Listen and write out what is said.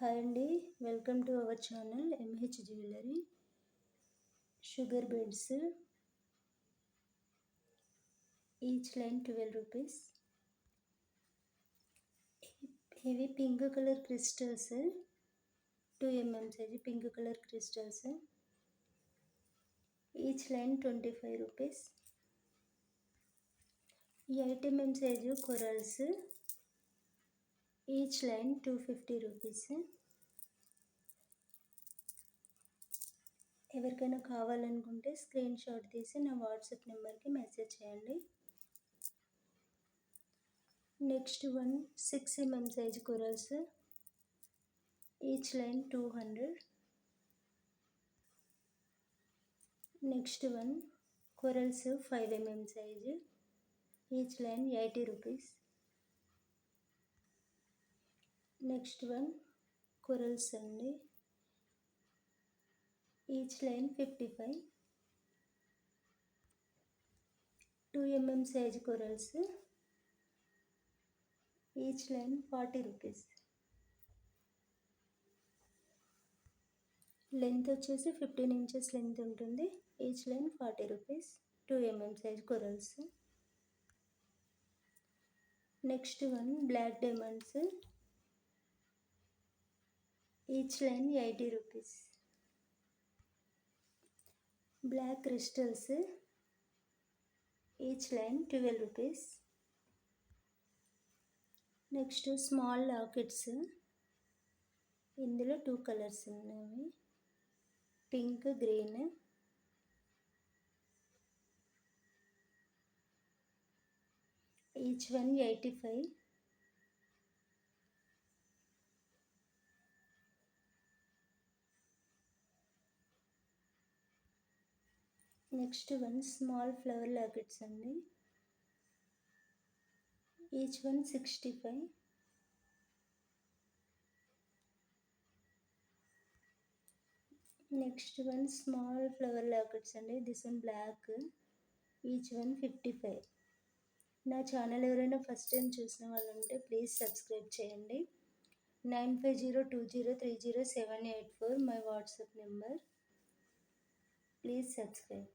Hi అండి, welcome to our channel M H jewellery. Sugar beads, each line 12 rupees. ఇవి pink colour crystals, 2 mm size pink colour crystals. Each line 25 rupees. ఈ 8 mm size corals, each line 250 rupees. ఎవరికైనా కావాలనుకుంటే screen shot తీసి నా WhatsApp నెంబర్కి message చేయండి. Next one 6 mm size corals, each line 200. Next one corals 5 mm size, each line 80 rupees. Next one corals అండి, each line 55. 2 mm size corals, each line 40 rupees. Length వచ్చేసి 15 inches length ఉంటుంది. Each line 40 rupees. 2 mm size corals. Next one black diamonds, each line 80 rupees. Black crystals, each line 12 rupees. Next small lockets, ఇందులో 2 colours ఉన్నాయి, pink green. Each one 85. Next one small flower lockets అండి, each one 65. Next one small flower lockets అండి, this one black, each one 55. నా channel ఎవరైనా first time చూసిన వాళ్ళు ఉంటే please subscribe చేయండి. 9502030784 my WhatsApp number. Please subscribe.